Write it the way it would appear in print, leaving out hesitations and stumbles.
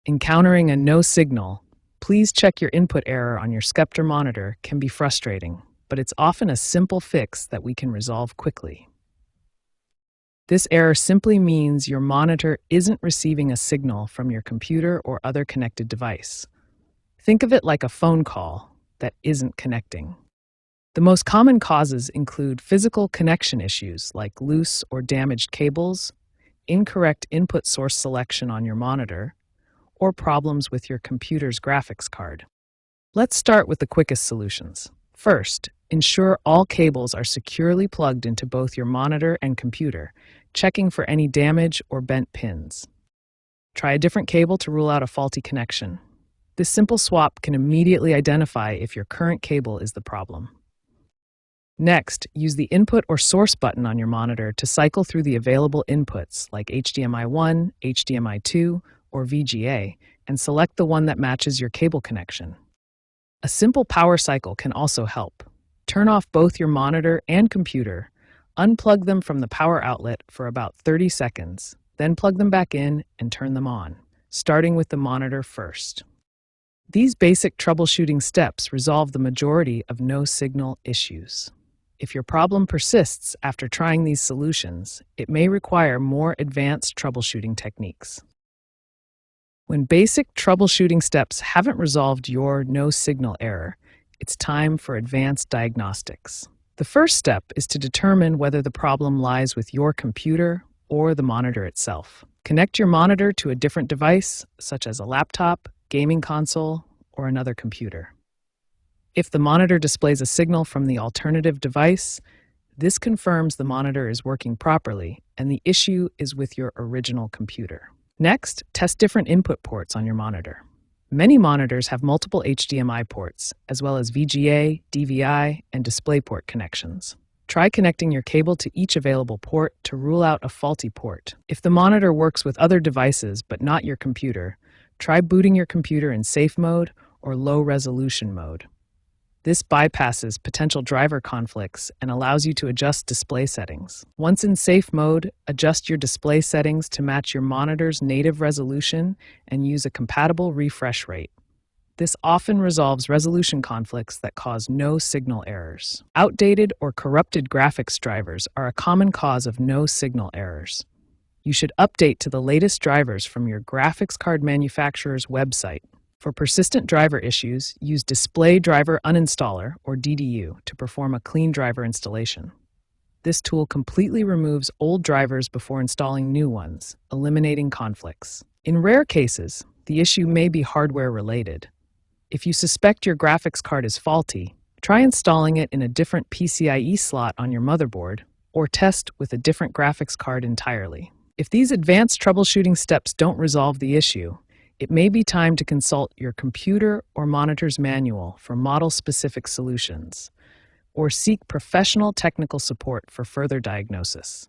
Encountering a no signal, please check your input error on your Sceptre monitor can be frustrating, but it's often a simple fix that we can resolve quickly. This error simply means your monitor isn't receiving a signal from your computer or other connected device. Think of it like a phone call that isn't connecting. The most common causes include physical connection issues like loose or damaged cables, incorrect input source selection on your monitor, or problems with your computer's graphics card. Let's start with the quickest solutions. First, ensure all cables are securely plugged into both your monitor and computer, checking for any damage or bent pins. Try a different cable to rule out a faulty connection. This simple swap can immediately identify if your current cable is the problem. Next, use the Input or Source button on your monitor to cycle through the available inputs like HDMI 1, HDMI 2, or VGA, and select the one that matches your cable connection. A simple power cycle can also help. Turn off both your monitor and computer, unplug them from the power outlet for about 30 seconds, then plug them back in and turn them on, starting with the monitor first. These basic troubleshooting steps resolve the majority of no-signal issues. If your problem persists after trying these solutions, it may require more advanced troubleshooting techniques. When basic troubleshooting steps haven't resolved your no-signal error, it's time for advanced diagnostics. The first step is to determine whether the problem lies with your computer or the monitor itself. Connect your monitor to a different device, such as a laptop, gaming console, or another computer. If the monitor displays a signal from the alternative device, this confirms the monitor is working properly and the issue is with your original computer. Next, test different input ports on your monitor. Many monitors have multiple HDMI ports, as well as VGA, DVI, and DisplayPort connections. Try connecting your cable to each available port to rule out a faulty port. If the monitor works with other devices but not your computer, try booting your computer in safe mode or low resolution mode. This bypasses potential driver conflicts and allows you to adjust display settings. Once in safe mode, adjust your display settings to match your monitor's native resolution and use a compatible refresh rate. This often resolves resolution conflicts that cause no signal errors. Outdated or corrupted graphics drivers are a common cause of no signal errors. You should update to the latest drivers from your graphics card manufacturer's website. For persistent driver issues, use Display Driver Uninstaller, or DDU, to perform a clean driver installation. This tool completely removes old drivers before installing new ones, eliminating conflicts. In rare cases, the issue may be hardware-related. If you suspect your graphics card is faulty, try installing it in a different PCIe slot on your motherboard, or test with a different graphics card entirely. If these advanced troubleshooting steps don't resolve the issue, it may be time to consult your computer or monitor's manual for model-specific solutions, or seek professional technical support for further diagnosis.